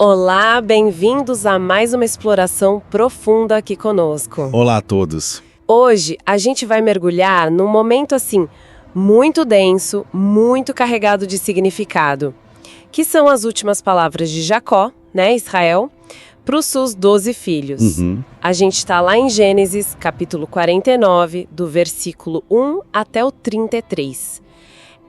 Olá, bem-vindos a mais uma exploração profunda aqui conosco. Olá a todos. Hoje a gente vai mergulhar num momento assim muito denso, muito carregado de significado, que são as últimas palavras de Jacó, né, Israel, para os seus 12 filhos. A gente está lá em Gênesis, capítulo 49, do versículo 1 até o 33.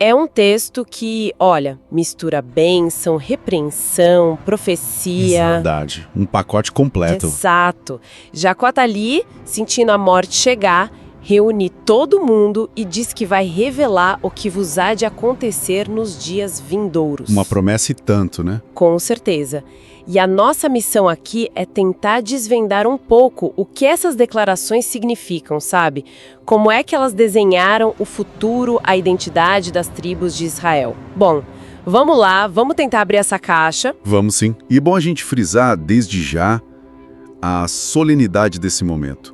É um texto que, olha, mistura bênção, repreensão, profecia. Verdade, um pacote completo. Exato. Jacó está ali, sentindo a morte chegar, reúne todo mundo e diz que vai revelar o que vos há de acontecer nos dias vindouros. Uma promessa e tanto, né? Com certeza. E a nossa missão aqui é tentar desvendar um pouco o que essas declarações significam, sabe? Como é que elas desenharam o futuro, a identidade das tribos de Israel. Bom, vamos lá, vamos tentar abrir essa caixa. Vamos sim. E é bom a gente frisar desde já a solenidade desse momento.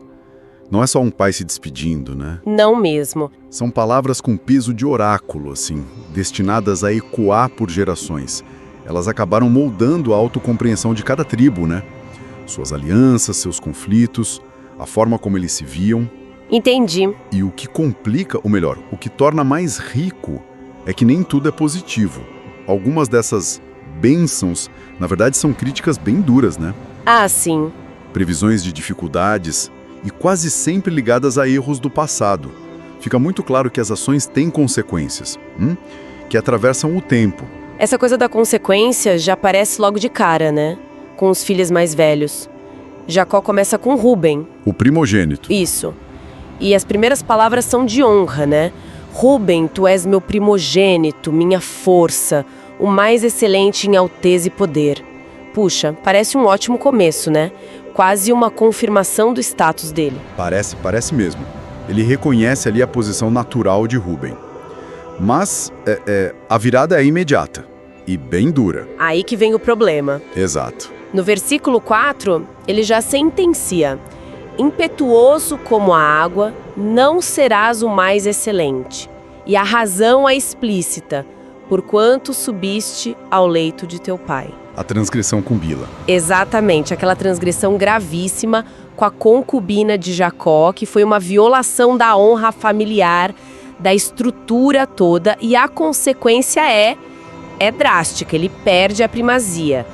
Não é só um pai se despedindo, né? Não mesmo. São palavras com peso de oráculo, assim, destinadas a ecoar por gerações. Elas acabaram moldando a autocompreensão de cada tribo, né? Suas alianças, seus conflitos, a forma como eles se viam. Entendi. E o que complica, ou melhor, o que torna mais rico é que nem tudo é positivo. Algumas dessas bênçãos, na verdade, são críticas bem duras, né? Ah, sim. Previsões de dificuldades e quase sempre ligadas a erros do passado. Fica muito claro que as ações têm consequências, que atravessam o tempo. Essa coisa da consequência já aparece logo de cara, né? Com os filhos mais velhos. Jacó começa com Rúben. O primogênito. Isso. E as primeiras palavras são de honra, né? Rúben, tu és meu primogênito, minha força, o mais excelente em alteza e poder. Puxa, parece um ótimo começo, né? Quase uma confirmação do status dele. Parece mesmo. Ele reconhece ali a posição natural de Rúben. Mas a virada é imediata e bem dura. Aí que vem o problema. Exato. No versículo 4, ele já sentencia: impetuoso como a água, não serás o mais excelente. E a razão é explícita, porquanto subiste ao leito de teu pai. A transgressão com Bila. Exatamente, aquela transgressão gravíssima com a concubina de Jacó, que foi uma violação da honra familiar, da estrutura toda, e a consequência é drástica, ele perde a primazia.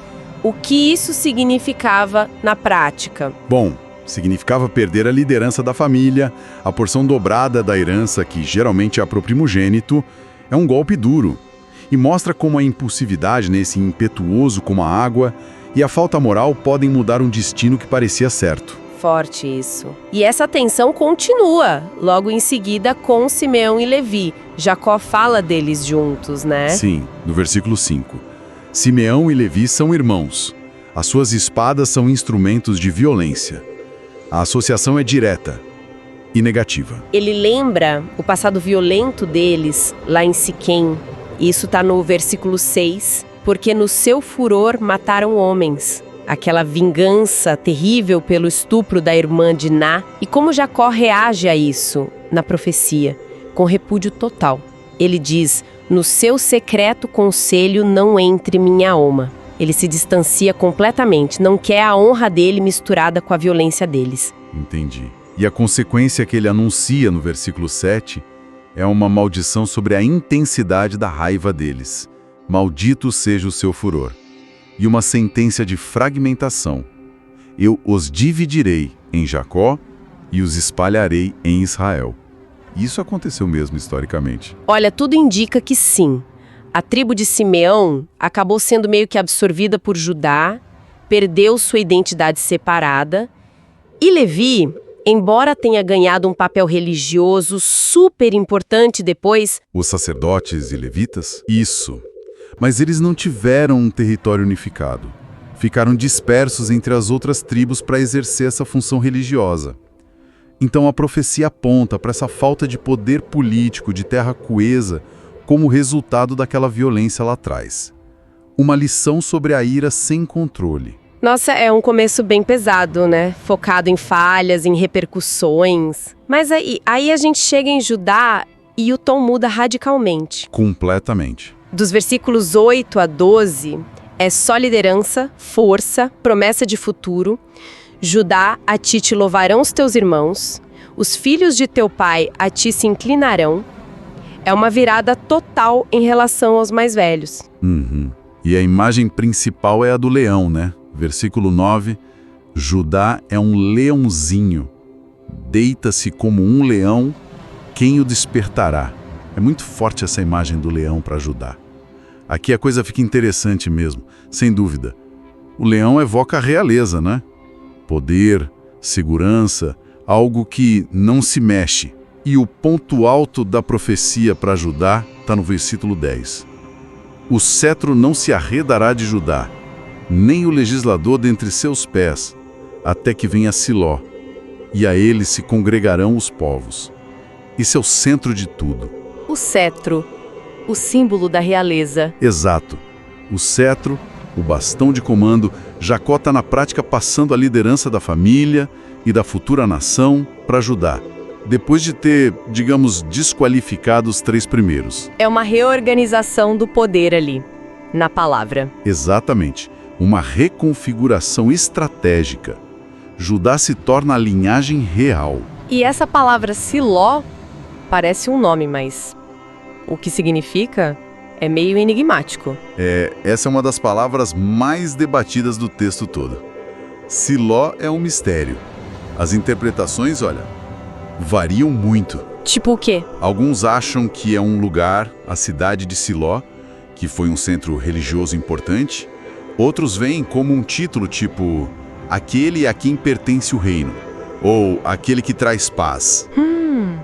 O que isso significava na prática? Bom, significava perder a liderança da família, a porção dobrada da herança, que geralmente é para o primogênito, é um golpe duro. E mostra como a impulsividade, nesse impetuoso como a água, e a falta moral podem mudar um destino que parecia certo. Forte isso. E essa tensão continua, logo em seguida com Simeão e Levi. Jacó fala deles juntos, né? Sim, no versículo 5. Simeão e Levi são irmãos. As suas espadas são instrumentos de violência. A associação é direta e negativa. Ele lembra o passado violento deles lá em Siquém. Isso está no versículo 6. Porque no seu furor mataram homens. Aquela vingança terrível pelo estupro da irmã de Ná. E como Jacó reage a isso na profecia? Com repúdio total. Ele diz: no seu secreto conselho não entre minha alma. Ele se distancia completamente, não quer a honra dele misturada com a violência deles. Entendi. E a consequência que ele anuncia no versículo 7 é uma maldição sobre a intensidade da raiva deles. Maldito seja o seu furor. E uma sentença de fragmentação. Eu os dividirei em Jacó e os espalharei em Israel. Isso aconteceu mesmo historicamente. Olha, tudo indica que sim. A tribo de Simeão acabou sendo meio que absorvida por Judá, perdeu sua identidade separada. E Levi, embora tenha ganhado um papel religioso super importante depois... Os sacerdotes e levitas? Isso. Mas eles não tiveram um território unificado. Ficaram dispersos entre as outras tribos para exercer essa função religiosa. Então a profecia aponta para essa falta de poder político, de terra coesa, como resultado daquela violência lá atrás. Uma lição sobre a ira sem controle. Nossa, é um começo bem pesado, né? Focado em falhas, em repercussões. Mas aí a gente chega em Judá e o tom muda radicalmente. Completamente. Dos versículos 8 a 12, É só liderança, força, promessa de futuro. Judá, a ti te louvarão os teus irmãos. Os filhos de teu pai a ti se inclinarão. É uma virada total em relação aos mais velhos. E a imagem principal é a do leão, né? Versículo 9, Judá é um leãozinho. Deita-se como um leão, quem o despertará? É muito forte essa imagem do leão para Judá. Aqui a coisa fica interessante mesmo, sem dúvida. O leão evoca a realeza, né? Poder, segurança, algo que não se mexe. E o ponto alto da profecia para Judá está no versículo 10. O cetro não se arredará de Judá, nem o legislador dentre seus pés, até que venha Siló, e a ele se congregarão os povos. Isso é o centro de tudo. O cetro, o símbolo da realeza. Exato. O cetro, o bastão de comando, Jacó está na prática passando a liderança da família e da futura nação para Judá, depois de ter, digamos, desqualificado os 3 primeiros. É uma reorganização do poder ali, na palavra. Exatamente. Uma reconfiguração estratégica. Judá se torna a linhagem real. E essa palavra Siló parece um nome, mas o que significa é meio enigmático. Essa é uma das palavras mais debatidas do texto todo. Siló é um mistério. As interpretações, olha, variam muito. Tipo o quê? Alguns acham que é um lugar, a cidade de Siló, que foi um centro religioso importante. Outros veem como um título tipo aquele a quem pertence o reino, ou aquele que traz paz.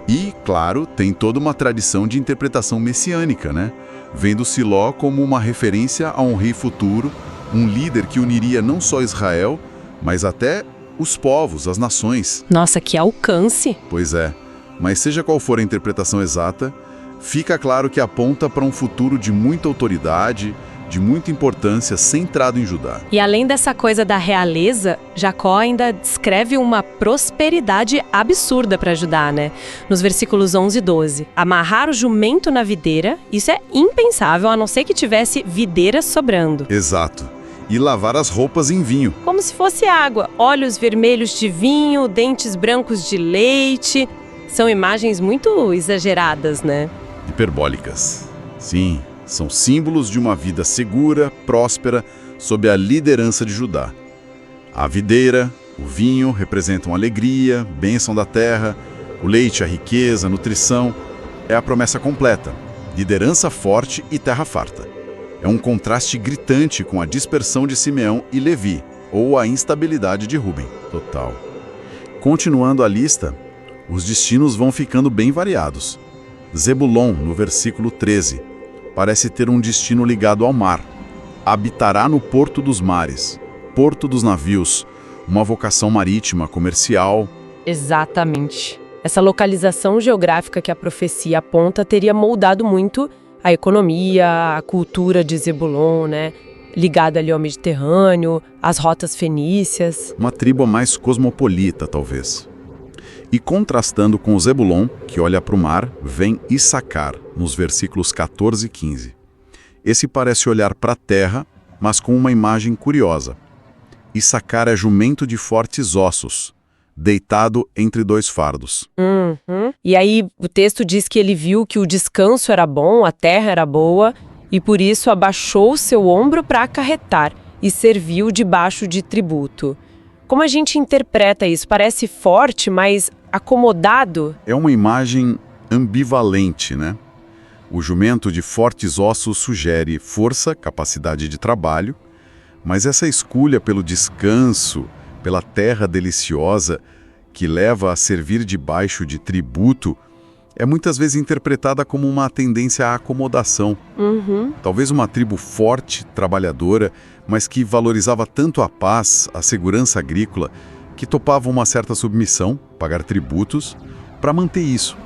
E, claro, tem toda uma tradição de interpretação messiânica, né? Vendo Siló como uma referência a um rei futuro, um líder que uniria não só Israel, mas até os povos, as nações. Nossa, que alcance! Pois é, mas seja qual for a interpretação exata, fica claro que aponta para um futuro de muita autoridade, de muita importância, centrado em Judá. E além dessa coisa da realeza, Jacó ainda descreve uma prosperidade absurda para Judá, né? Nos versículos 11 e 12. Amarrar o jumento na videira, isso é impensável, a não ser que tivesse videiras sobrando. Exato. E lavar as roupas em vinho. Como se fosse água. Olhos vermelhos de vinho, dentes brancos de leite. São imagens muito exageradas, né? Hiperbólicas. Sim, são símbolos de uma vida segura, próspera, sob a liderança de Judá. A videira, o vinho representam alegria, bênção da terra, o leite, a riqueza, a nutrição. É a promessa completa, liderança forte e terra farta. É um contraste gritante com a dispersão de Simeão e Levi, ou a instabilidade de Rúben. Total. Continuando a lista, os destinos vão ficando bem variados. Zebulon, no versículo 13, parece ter um destino ligado ao mar. Habitará no porto dos mares, porto dos navios, uma vocação marítima, comercial. Exatamente. Essa localização geográfica que a profecia aponta teria moldado muito a economia, a cultura de Zebulon, né? Ligada ali ao Mediterrâneo, às rotas fenícias. Uma tribo mais cosmopolita, talvez. E contrastando com o Zebulon, que olha para o mar, vem Issacar, nos versículos 14 e 15. Esse parece olhar para a terra, mas com uma imagem curiosa. Issacar é jumento de fortes ossos, deitado entre 2 fardos. E aí o texto diz que ele viu que o descanso era bom, a terra era boa, e por isso abaixou seu ombro para acarretar e serviu debaixo de tributo. Como a gente interpreta isso? Parece forte, mas acomodado? É uma imagem ambivalente, né? O jumento de fortes ossos sugere força, capacidade de trabalho, mas essa escolha pelo descanso, pela terra deliciosa, que leva a servir debaixo de tributo, é muitas vezes interpretada como uma tendência à acomodação. Talvez uma tribo forte, trabalhadora, mas que valorizava tanto a paz, a segurança agrícola, que topava uma certa submissão, pagar tributos, para manter isso.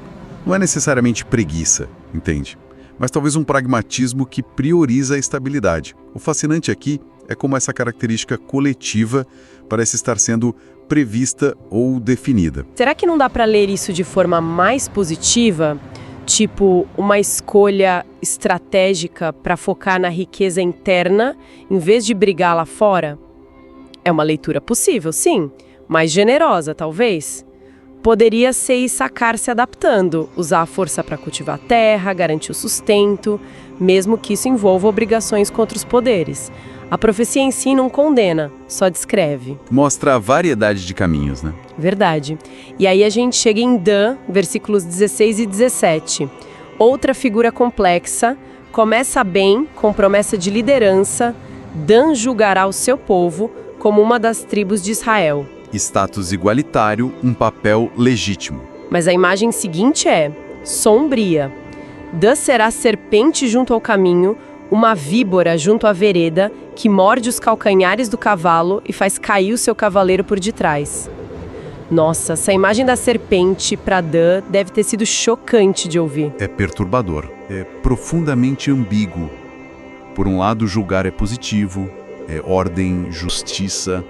Não é necessariamente preguiça, entende? Mas talvez um pragmatismo que prioriza a estabilidade. O fascinante aqui é como essa característica coletiva parece estar sendo prevista ou definida. Será que não dá para ler isso de forma mais positiva? Tipo, uma escolha estratégica para focar na riqueza interna em vez de brigar lá fora? É uma leitura possível, sim, mais generosa, talvez. Poderia ser Issacar se adaptando, usar a força para cultivar a terra, garantir o sustento, mesmo que isso envolva obrigações contra os poderes. A profecia em si não condena, só descreve. Mostra a variedade de caminhos, né? Verdade. E aí a gente chega em Dan, versículos 16 e 17. Outra figura complexa, começa bem, com promessa de liderança. Dan julgará o seu povo como uma das tribos de Israel. Status igualitário, um papel legítimo. Mas a imagem seguinte é sombria. Dan será serpente junto ao caminho, uma víbora junto à vereda, que morde os calcanhares do cavalo e faz cair o seu cavaleiro por detrás. Nossa, essa imagem da serpente para Dan deve ter sido chocante de ouvir. É perturbador, é profundamente ambíguo. Por um lado, julgar é positivo, é ordem, justiça.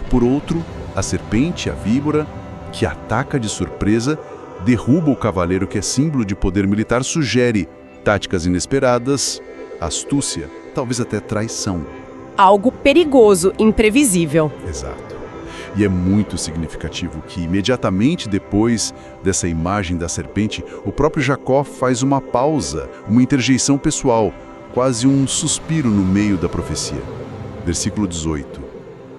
Por outro, a serpente, a víbora, que ataca de surpresa, derruba o cavaleiro que é símbolo de poder militar, sugere táticas inesperadas, astúcia, talvez até traição. Algo perigoso, imprevisível. Exato. E é muito significativo que, imediatamente depois dessa imagem da serpente, o próprio Jacó faz uma pausa, uma interjeição pessoal, quase um suspiro no meio da profecia. Versículo 18.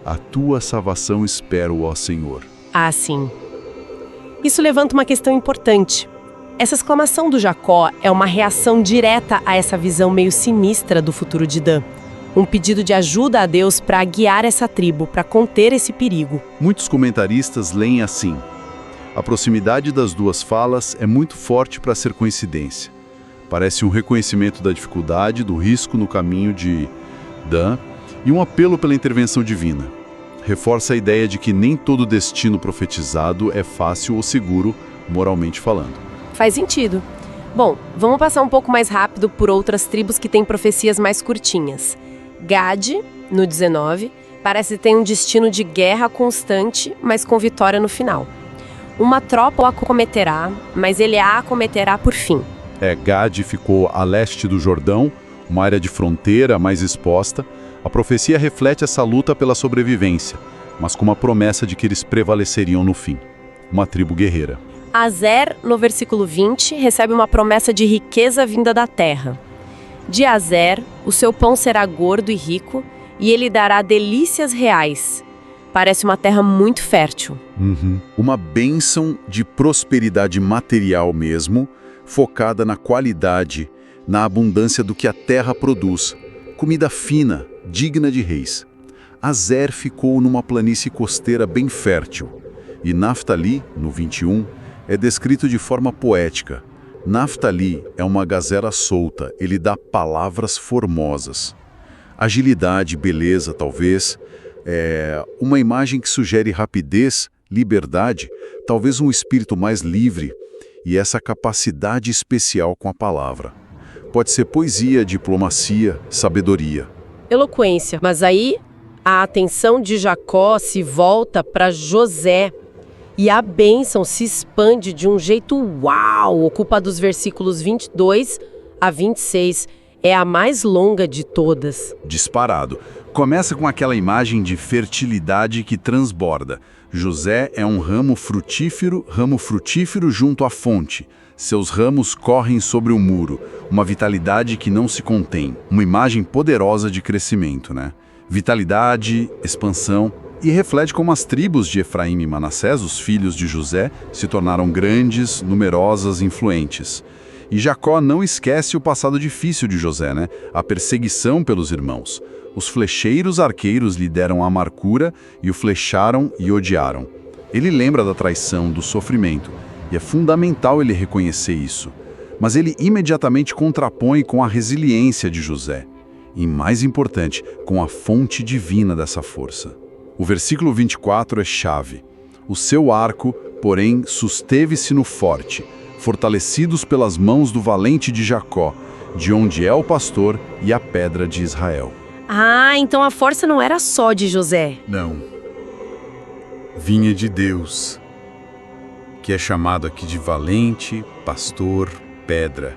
A tua salvação espero, ó Senhor. Ah, sim. Isso levanta uma questão importante. Essa exclamação do Jacó é uma reação direta a essa visão meio sinistra do futuro de Dan. Um pedido de ajuda a Deus para guiar essa tribo, para conter esse perigo. Muitos comentaristas leem assim. A proximidade das duas falas é muito forte para ser coincidência. Parece um reconhecimento da dificuldade, do risco no caminho de Dan e um apelo pela intervenção divina. Reforça a ideia de que nem todo destino profetizado é fácil ou seguro, moralmente falando. Faz sentido. Bom, vamos passar um pouco mais rápido por outras tribos que têm profecias mais curtinhas. Gade, no 19, parece ter um destino de guerra constante, mas com vitória no final. Uma tropa o acometerá, mas ele a acometerá por fim. Gade ficou a leste do Jordão, uma área de fronteira mais exposta. A profecia reflete essa luta pela sobrevivência, mas com uma promessa de que eles prevaleceriam no fim. Uma tribo guerreira. Azer, no versículo 20, recebe uma promessa de riqueza vinda da terra. De Azer, o seu pão será gordo e rico, e ele dará delícias reais. Parece uma terra muito fértil. Uma bênção de prosperidade material mesmo, focada na qualidade, na abundância do que a terra produz. Comida fina, digna de reis. Azer ficou numa planície costeira bem fértil. E Naftali, no 21, é descrito de forma poética. Naftali é uma gazela solta, ele dá palavras formosas. Agilidade, beleza, talvez. Uma imagem que sugere rapidez, liberdade, talvez um espírito mais livre e essa capacidade especial com a palavra. Pode ser poesia, diplomacia, sabedoria. Eloquência. Mas aí a atenção de Jacó se volta para José. E a bênção se expande de um jeito uau, ocupa dos versículos 22 a 26. É a mais longa de todas. Disparado. Começa com aquela imagem de fertilidade que transborda. José é um ramo frutífero junto à fonte. Seus ramos correm sobre o muro. Uma vitalidade que não se contém. Uma imagem poderosa de crescimento, né? Vitalidade, expansão. E reflete como as tribos de Efraim e Manassés, os filhos de José, se tornaram grandes, numerosas, influentes. E Jacó não esquece o passado difícil de José, né? A perseguição pelos irmãos. Os flecheiros arqueiros lhe deram a amargura e o flecharam e odiaram. Ele lembra da traição, do sofrimento, e é fundamental ele reconhecer isso. Mas ele imediatamente contrapõe com a resiliência de José. E, mais importante, com a fonte divina dessa força. O versículo 24 é chave. O seu arco, porém, susteve-se no forte, fortalecidos pelas mãos do valente de Jacó, de onde é o pastor e a pedra de Israel. Ah, então a força não era só de José. Não. Vinha de Deus, que é chamado aqui de valente, pastor, pedra.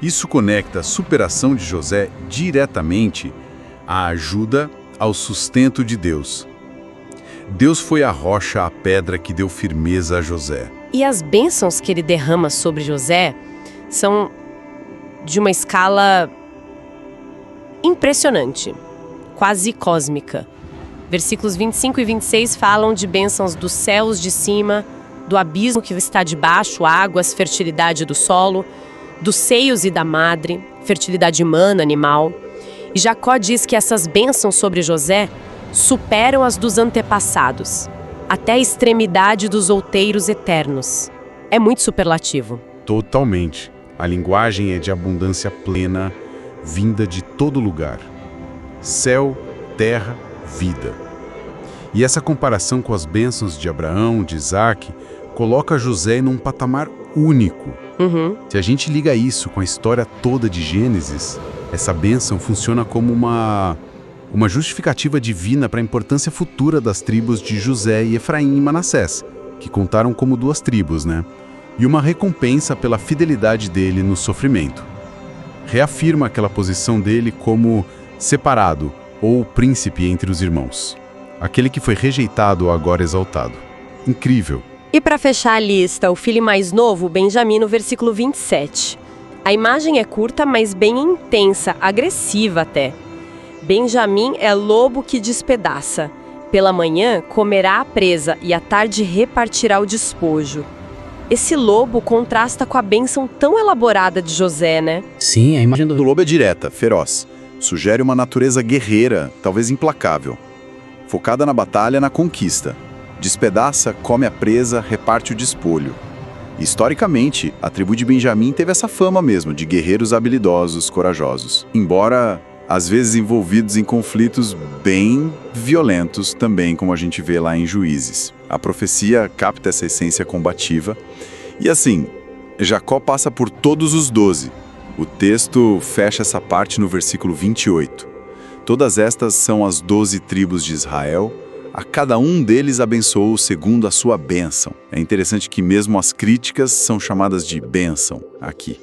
Isso conecta a superação de José diretamente à ajuda ao sustento de Deus. Deus foi a rocha, a pedra que deu firmeza a José. E as bênçãos que ele derrama sobre José são de uma escala impressionante, quase cósmica. Versículos 25 e 26 falam de bênçãos dos céus de cima, do abismo que está debaixo, águas, fertilidade do solo, dos seios e da madre, fertilidade humana, animal. E Jacó diz que essas bênçãos sobre José superam as dos antepassados, até a extremidade dos outeiros eternos. É muito superlativo. Totalmente. A linguagem é de abundância plena, vinda de todo lugar. Céu, terra, vida. E essa comparação com as bênçãos de Abraão, de Isaac, coloca José num patamar único. Se a gente liga isso com a história toda de Gênesis, essa bênção funciona como uma justificativa divina para a importância futura das tribos de José e Efraim e Manassés, que contaram como duas tribos, né? E uma recompensa pela fidelidade dele no sofrimento. Reafirma aquela posição dele como separado ou príncipe entre os irmãos. Aquele que foi rejeitado, agora exaltado. Incrível. E para fechar a lista, o filho mais novo, Benjamim, no versículo 27. A imagem é curta, mas bem intensa, agressiva até. Benjamim é lobo que despedaça. Pela manhã comerá a presa e à tarde repartirá o despojo. Esse lobo contrasta com a bênção tão elaborada de José, né? Sim, a imagem do O lobo é direta, feroz. Sugere uma natureza guerreira, talvez implacável. Focada na batalha, na conquista. Despedaça, come a presa, reparte o despolho. Historicamente, a tribo de Benjamim teve essa fama mesmo, de guerreiros habilidosos, corajosos. Embora, às vezes, envolvidos em conflitos bem violentos também, como a gente vê lá em Juízes. A profecia capta essa essência combativa. E assim, Jacó passa por todos os 12. O texto fecha essa parte no versículo 28. Todas estas são as 12 tribos de Israel. A cada um deles abençoou segundo a sua bênção. É interessante que mesmo as críticas são chamadas de bênção aqui.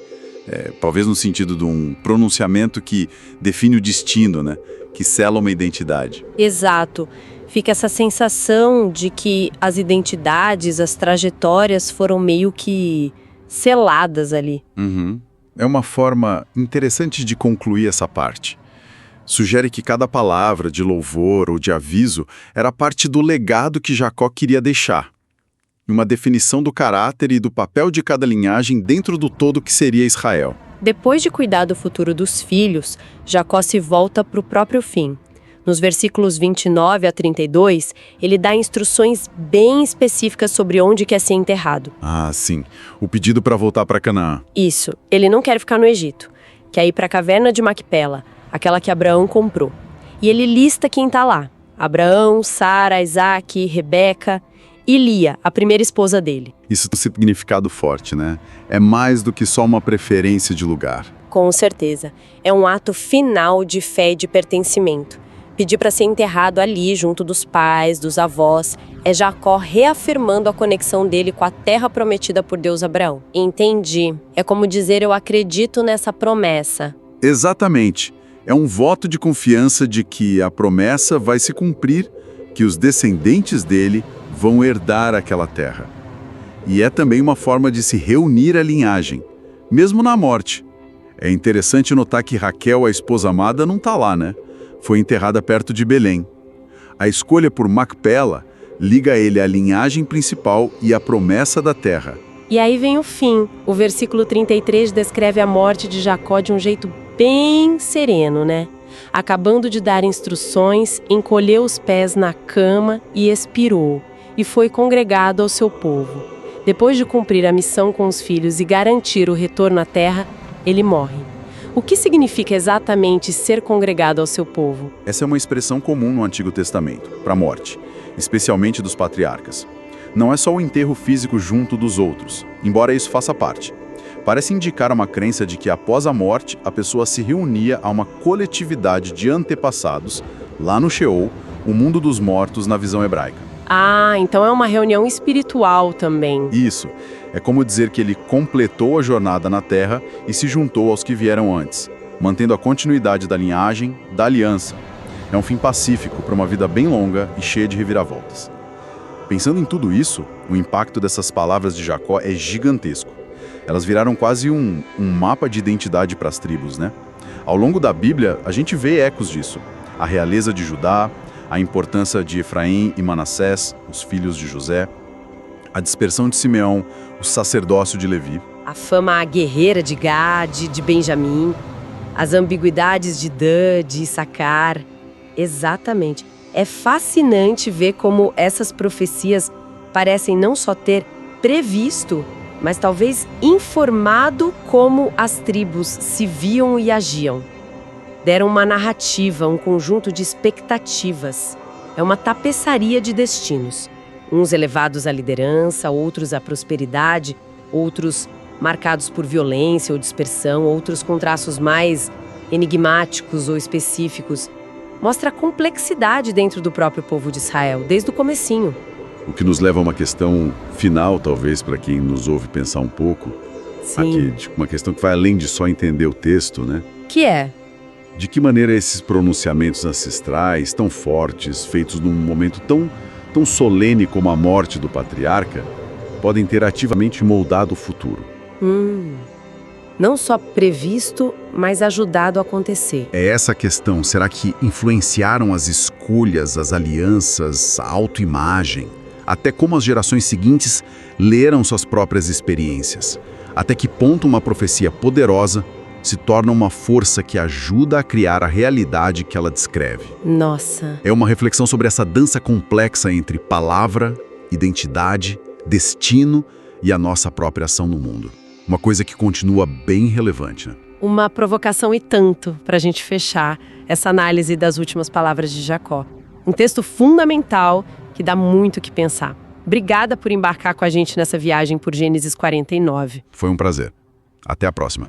Talvez no sentido de um pronunciamento que define o destino, né? Que sela uma identidade. Exato. Fica essa sensação de que as identidades, as trajetórias foram meio que seladas ali. É uma forma interessante de concluir essa parte. Sugere que cada palavra de louvor ou de aviso era parte do legado que Jacó queria deixar. Uma definição do caráter e do papel de cada linhagem dentro do todo que seria Israel. Depois de cuidar do futuro dos filhos, Jacó se volta para o próprio fim. Nos versículos 29 a 32, ele dá instruções bem específicas sobre onde quer ser enterrado. Ah, sim. O pedido para voltar para Canaã. Isso, ele não quer ficar no Egito. Quer ir para a caverna de Macpela, aquela que Abraão comprou. E ele lista quem está lá. Abraão, Sara, Isaac, Rebeca e Lia, a primeira esposa dele. Isso tem um significado forte, né? É mais do que só uma preferência de lugar. Com certeza. É um ato final de fé e de pertencimento. Pedir para ser enterrado ali, junto dos pais, dos avós, é Jacó reafirmando a conexão dele com a terra prometida por Deus a Abraão. Entendi. É como dizer, eu acredito nessa promessa. Exatamente. É um voto de confiança de que a promessa vai se cumprir, que os descendentes dele vão herdar aquela terra. E é também uma forma de se reunir à linhagem, mesmo na morte. É interessante notar que Raquel, a esposa amada, não está lá, né? Foi enterrada perto de Belém. A escolha por Macpela liga ele à linhagem principal e à promessa da terra. E aí vem o fim. O versículo 33 descreve a morte de Jacó de um jeito bem sereno, né? Acabando de dar instruções, encolheu os pés na cama e expirou, e foi congregado ao seu povo. Depois de cumprir a missão com os filhos e garantir o retorno à terra, ele morre. O que significa exatamente ser congregado ao seu povo? Essa é uma expressão comum no Antigo Testamento, para a morte, especialmente dos patriarcas. Não é só o enterro físico junto dos outros, embora isso faça parte. Parece indicar uma crença de que após a morte, a pessoa se reunia a uma coletividade de antepassados, lá no Sheol, o mundo dos mortos na visão hebraica. Ah, então é uma reunião espiritual também. Isso. É como dizer que ele completou a jornada na Terra e se juntou aos que vieram antes, mantendo a continuidade da linhagem, da aliança. É um fim pacífico para uma vida bem longa e cheia de reviravoltas. Pensando em tudo isso, o impacto dessas palavras de Jacó é gigantesco. Elas viraram quase um mapa de identidade para as tribos, né? Ao longo da Bíblia, a gente vê ecos disso. A realeza de Judá, a importância de Efraim e Manassés, os filhos de José, a dispersão de Simeão, o sacerdócio de Levi. A fama guerreira de Gade, de Benjamim, as ambiguidades de Dan, de Issacar. Exatamente. É fascinante ver como essas profecias parecem não só ter previsto, mas talvez informado como as tribos se viam e agiam. Deram uma narrativa, um conjunto de expectativas. É uma tapeçaria de destinos. Uns elevados à liderança, outros à prosperidade, outros marcados por violência ou dispersão, outros com traços mais enigmáticos ou específicos. Mostra a complexidade dentro do próprio povo de Israel, desde o comecinho. O que nos leva a uma questão final, talvez, para quem nos ouve pensar um pouco. Sim. Aqui, de uma questão que vai além de só entender o texto, né? Que é? De que maneira esses pronunciamentos ancestrais, tão fortes, feitos num momento tão solene como a morte do patriarca, podem ter ativamente moldado o futuro? Não só previsto, mas ajudado a acontecer. É essa a questão. Será que influenciaram as escolhas, as alianças, a autoimagem? Até como as gerações seguintes leram suas próprias experiências? Até que ponto uma profecia poderosa se torna uma força que ajuda a criar a realidade que ela descreve? Nossa. É uma reflexão sobre essa dança complexa entre palavra, identidade, destino e a nossa própria ação no mundo. Uma coisa que continua bem relevante, né? Uma provocação e tanto para a gente fechar essa análise das últimas palavras de Jacó. Um texto fundamental que dá muito o que pensar. Obrigada por embarcar com a gente nessa viagem por Gênesis 49. Foi um prazer. Até a próxima.